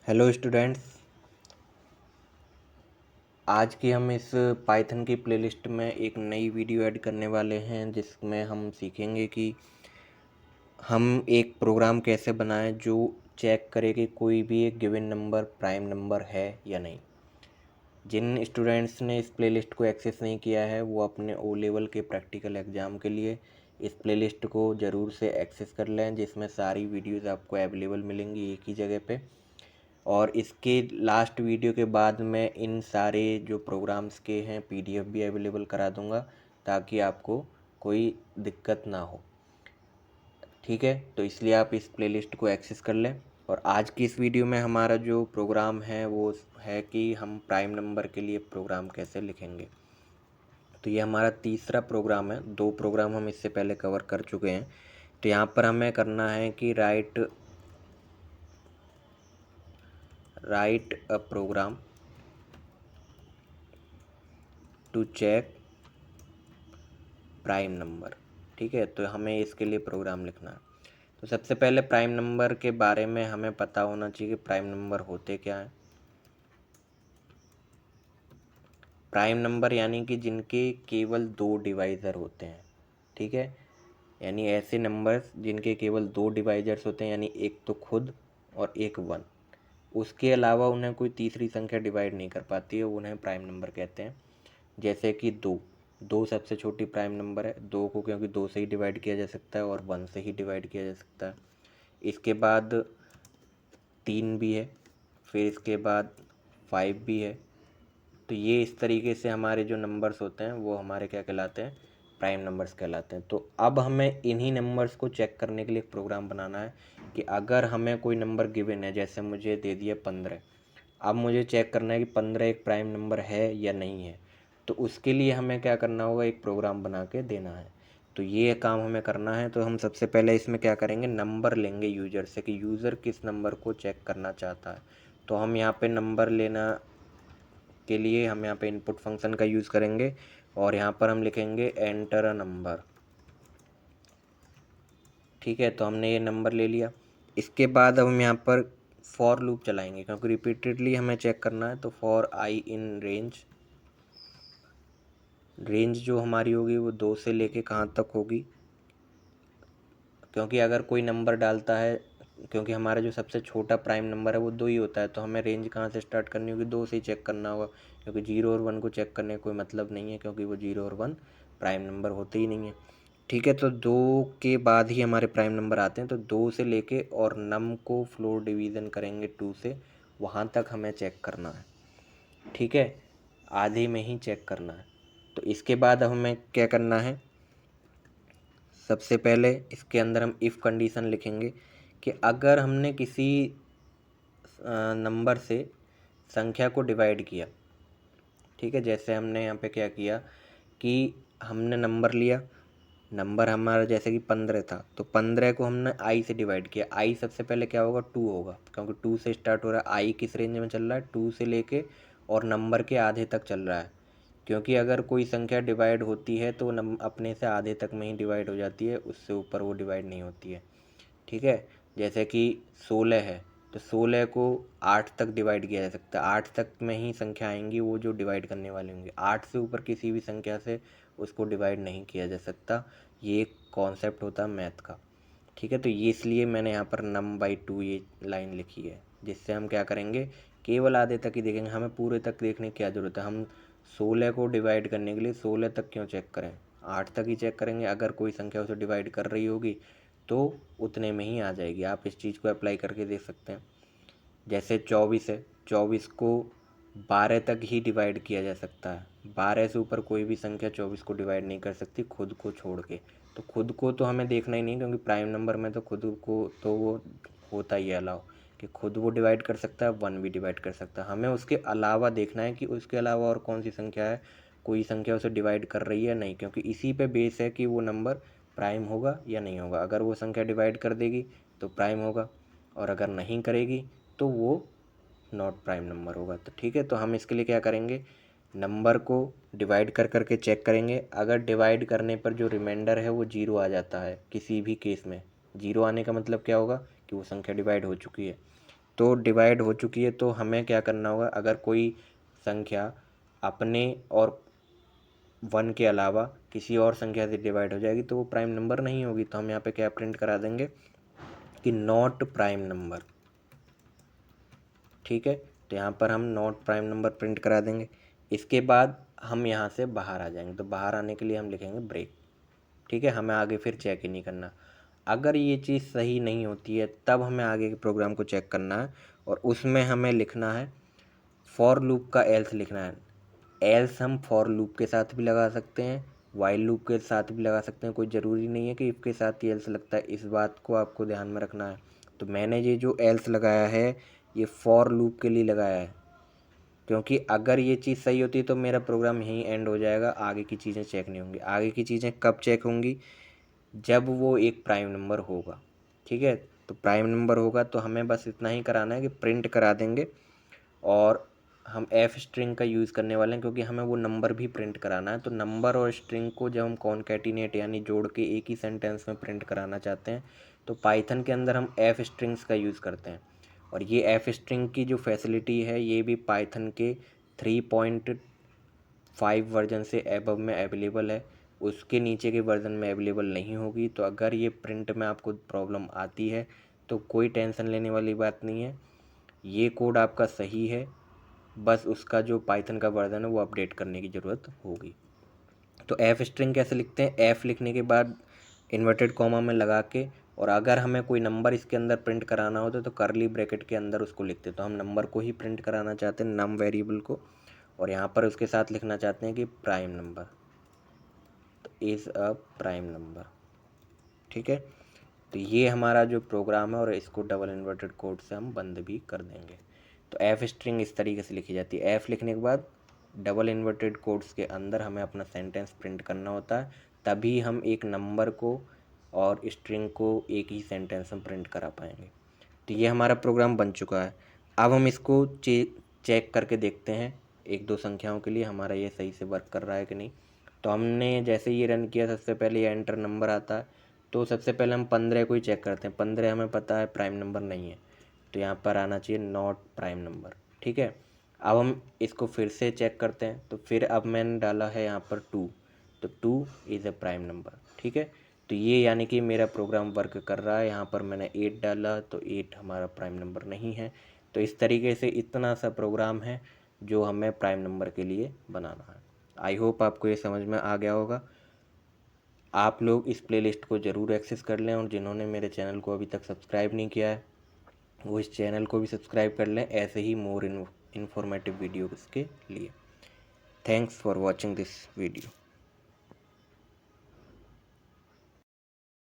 Hello students. आज की हम इस पाइथन की प्लेलिस्ट में एक नई वीडियो ऐड करने वाले हैं जिसमें हम सीखेंगे कि हम एक प्रोग्राम कैसे बनाएं जो चेक करे कि कोई भी एक गिवन नंबर प्राइम नंबर है या नहीं। जिन स्टूडेंट्स ने इस प्लेलिस्ट को एक्सेस नहीं किया है वो अपने ओ लेवल के प्रैक्टिकल एग्ज़ाम के लिए इस प्लेलिस्ट को ज़रूर से एक्सेस कर लें, जिसमें सारी वीडियोज़ आपको अवेलेबल मिलेंगी एक ही जगह पे। और इसके लास्ट वीडियो के बाद मैं इन सारे जो प्रोग्राम्स के हैं पीडीएफ भी अवेलेबल करा दूंगा ताकि आपको कोई दिक्कत ना हो। ठीक है, तो इसलिए आप इस प्लेलिस्ट को एक्सेस कर लें। और आज की इस वीडियो में हमारा जो प्रोग्राम है वो है कि हम प्राइम नंबर के लिए प्रोग्राम कैसे लिखेंगे। तो ये हमारा तीसरा प्रोग्राम है। दो प्रोग्राम हम इससे पहले कवर कर चुके हैं। तो यहाँ पर हमें करना है कि write a program to check prime number. ठीक है, तो हमें इसके लिए प्रोग्राम लिखना है। तो सबसे पहले प्राइम नंबर के बारे में हमें पता होना चाहिए कि प्राइम नंबर होते क्या हैं। प्राइम नंबर यानी कि जिनके केवल दो डिवाइज़र होते हैं। ठीक है, यानी ऐसे नंबर्स जिनके केवल दो डिवाइजर्स होते हैं, यानी एक तो खुद और एक वन। उसके अलावा उन्हें कोई तीसरी संख्या डिवाइड नहीं कर पाती है, उन्हें प्राइम नंबर कहते हैं। जैसे कि दो सबसे छोटी प्राइम नंबर है। दो को क्योंकि दो से ही डिवाइड किया जा सकता है और वन से ही डिवाइड किया जा सकता है। इसके बाद तीन भी है, फिर इसके बाद फाइव भी है। तो ये इस तरीके से हमारे जो नंबर्स होते हैं वो हमारे क्या कहलाते हैं, प्राइम नंबर्स कहलाते हैं। तो अब हमें इन्हीं नंबर्स को चेक करने के लिए एक प्रोग्राम बनाना है कि अगर हमें कोई नंबर गिवन है, जैसे मुझे दे दिया 15। अब मुझे चेक करना है कि 15 एक प्राइम नंबर है या नहीं है। तो उसके लिए हमें क्या करना होगा, एक प्रोग्राम बना के देना है। तो ये काम हमें करना है। तो हम सबसे पहले इसमें क्या करेंगे, नंबर लेंगे यूज़र से कि यूज़र किस नंबर को चेक करना चाहता है। तो हम यहाँ पे नंबर लेना के लिए हम यहाँ पे इनपुट फंक्शन का यूज़ करेंगे और यहाँ पर हम लिखेंगे एंटर अ नंबर। ठीक है, तो हमने ये नंबर ले लिया। इसके बाद अब हम यहाँ पर फॉर लूप चलाएंगे क्योंकि रिपीटेडली हमें चेक करना है। तो फॉर आई इन रेंज जो हमारी होगी वो 2 से लेके कहाँ तक होगी, क्योंकि अगर कोई नंबर डालता है, क्योंकि हमारा जो सबसे छोटा प्राइम नंबर है वो 2 ही होता है, तो हमें रेंज कहाँ से स्टार्ट करनी होगी, 2 से ही चेक करना होगा। क्योंकि 0 और 1 को चेक करने का कोई मतलब नहीं है, क्योंकि वो 0 और 1 प्राइम नंबर होते ही नहीं है। ठीक है, तो 2 के बाद ही हमारे प्राइम नंबर आते हैं। तो 2 से लेके और नम को फ्लोर डिवीज़न करेंगे 2 से, वहाँ तक हमें चेक करना है। ठीक है, आधे में ही चेक करना है। तो इसके बाद हमें क्या करना है, सबसे पहले इसके अंदर हम इफ़ कंडीशन लिखेंगे कि अगर हमने किसी नंबर से संख्या को डिवाइड किया। ठीक है, जैसे हमने यहाँ पे क्या किया कि हमने नंबर लिया, नंबर हमारा जैसे कि 15 था, तो 15 को हमने आई से डिवाइड किया। आई सबसे पहले क्या होगा, 2 होगा, क्योंकि 2 से स्टार्ट हो रहा है। आई किस रेंज में चल रहा है, 2 से लेके और नंबर के आधे तक चल रहा है। क्योंकि अगर कोई संख्या डिवाइड होती है तो अपने से आधे तक में ही डिवाइड हो जाती है, उससे ऊपर वो डिवाइड नहीं होती है। ठीक है, जैसे कि 16 है, तो 16 को 8 तक डिवाइड किया जा सकता है। 8 तक में ही संख्या आएंगी वो जो डिवाइड करने वाले होंगे। 8 से ऊपर किसी भी संख्या से उसको डिवाइड नहीं किया जा सकता। ये एक कॉन्सेप्ट होता है मैथ का। ठीक है, तो ये इसलिए मैंने यहाँ पर num/2 ये लाइन लिखी है, जिससे हम क्या करेंगे, केवल आधे तक ही देखेंगे। हमें पूरे तक देखने की क्या ज़रूरत है। हम 16 को डिवाइड करने के लिए 16 तक क्यों चेक करें, 8 तक ही चेक करेंगे। अगर कोई संख्या उसे डिवाइड कर रही होगी तो उतने में ही आ जाएगी। आप इस चीज़ को अप्लाई करके देख सकते हैं। जैसे 24 है, 24 को 12 तक ही डिवाइड किया जा सकता है। 12 से ऊपर कोई भी संख्या 24 को डिवाइड नहीं कर सकती, खुद को छोड़ के। तो खुद को तो हमें देखना ही नहीं, क्योंकि प्राइम नंबर में तो खुद को तो वो होता ही है अलाउ, कि खुद वो डिवाइड कर सकता है, वन भी डिवाइड कर सकता है। हमें उसके अलावा देखना है कि उसके अलावा और कौन सी संख्या है, कोई संख्या उसे डिवाइड कर रही है नहीं, क्योंकि इसी पे बेस है कि वो नंबर प्राइम होगा या नहीं होगा। अगर वो संख्या डिवाइड कर देगी तो प्राइम होगा, और अगर नहीं करेगी तो वो नॉट प्राइम नंबर होगा। तो ठीक है, तो हम इसके लिए क्या करेंगे, नंबर को डिवाइड कर करके चेक करेंगे। अगर डिवाइड करने पर जो रिमाइंडर है वो 0 आ जाता है, किसी भी केस में 0 आने का मतलब क्या होगा कि वो संख्या डिवाइड हो चुकी है। तो डिवाइड हो चुकी है, तो हमें क्या करना होगा, अगर कोई संख्या अपने और 1 के अलावा किसी और संख्या से डिवाइड हो जाएगी तो वो प्राइम नंबर नहीं होगी। तो हम यहाँ पे क्या प्रिंट करा देंगे कि नॉट प्राइम नंबर। ठीक है, तो यहाँ पर हम नॉट प्राइम नंबर प्रिंट करा देंगे। इसके बाद हम यहाँ से बाहर आ जाएंगे, तो बाहर आने के लिए हम लिखेंगे ब्रेक। ठीक है, हमें आगे फिर चेक ही नहीं करना। अगर ये चीज़ सही नहीं होती है तब हमें आगे के प्रोग्राम को चेक करना है, और उसमें हमें लिखना है फॉर लूप का एल्स लिखना है। एल्स हम फॉर लूप के साथ भी लगा सकते हैं, वाइल लूप के साथ भी लगा सकते हैं, कोई ज़रूरी नहीं है कि इफ के साथ ही एल्स लगता है। इस बात को आपको ध्यान में रखना है। तो मैंने ये जो एल्स लगाया है ये फॉर लूप के लिए लगाया है, क्योंकि अगर ये चीज़ सही होती है तो मेरा प्रोग्राम यहीं एंड हो जाएगा, आगे की चीज़ें चेक नहीं होंगी। आगे की चीज़ें कब चेक होंगी, जब वो एक प्राइम नंबर होगा। ठीक है, तो प्राइम नंबर होगा तो हमें बस इतना ही कराना है कि प्रिंट करा देंगे, और हम एफ स्ट्रिंग का यूज़ करने वाले हैं क्योंकि हमें वो नंबर भी प्रिंट कराना है। तो नंबर और स्ट्रिंग को जब हम कॉनकैटिनेट यानी जोड़ के एक ही सेंटेंस में प्रिंट कराना चाहते हैं तो पाइथन के अंदर हम एफ स्ट्रिंग्स का यूज़ करते हैं। और ये एफ स्ट्रिंग की जो फैसिलिटी है ये भी पाइथन के 3.5 वर्जन से एबव में अवेलेबल है, उसके नीचे के वर्जन में अवेलेबल नहीं होगी। तो अगर ये प्रिंट में आपको प्रॉब्लम आती है तो कोई टेंशन लेने वाली बात नहीं है, ये कोड आपका सही है, बस उसका जो पाइथन का वर्जन है वो अपडेट करने की ज़रूरत होगी। तो एफ स्ट्रिंग कैसे लिखते हैं, एफ लिखने के बाद इन्वर्टेड कॉमा में लगा के, और अगर हमें कोई नंबर इसके अंदर प्रिंट कराना होता तो करली ब्रैकेट के अंदर उसको लिखते। तो हम नंबर को ही प्रिंट कराना चाहते हैं, नम वेरिएबल को, और यहाँ पर उसके साथ लिखना चाहते हैं कि प्राइम नंबर, तो इज़ अ प्राइम नंबर। ठीक है, तो ये हमारा जो प्रोग्राम है और इसको डबल इन्वर्टेड कोड से हम बंद भी कर देंगे। तो एफ स्ट्रिंग इस तरीके से लिखी जाती है। एफ लिखने के बाद डबल इन्वर्टेड कोड्स के अंदर हमें अपना सेंटेंस प्रिंट करना होता है, तभी हम एक नंबर को और स्ट्रिंग को एक ही सेंटेंस में प्रिंट करा पाएंगे। तो ये हमारा प्रोग्राम बन चुका है। अब हम इसको चेक करके देखते हैं एक दो संख्याओं के लिए हमारा ये सही से वर्क कर रहा है कि नहीं। तो हमने जैसे ये रन किया, सबसे पहले ये एंटर नंबर आता है, तो सबसे पहले हम 15 को ही चेक करते हैं। 15 हमें पता है प्राइम नंबर नहीं है, तो यहाँ पर आना चाहिए नॉट प्राइम नंबर। ठीक है, अब हम इसको फिर से चेक करते हैं, तो फिर अब मैंने डाला है यहाँ पर 2, तो 2 इज़ अ प्राइम नंबर। ठीक है, तो ये यानी कि मेरा प्रोग्राम वर्क कर रहा है। यहाँ पर मैंने 8 डाला तो 8 हमारा प्राइम नंबर नहीं है। तो इस तरीके से इतना सा प्रोग्राम है जो हमें प्राइम नंबर के लिए बनाना है। आई होप आपको ये समझ में आ गया होगा। आप लोग इस प्लेलिस्ट को ज़रूर एक्सेस कर लें, और जिन्होंने मेरे चैनल को अभी तक सब्सक्राइब नहीं किया है वो इस चैनल को भी सब्सक्राइब कर लें, ऐसे ही मोर इन्फॉर्मेटिव वीडियोज़ के लिए। Thanks for watching this video.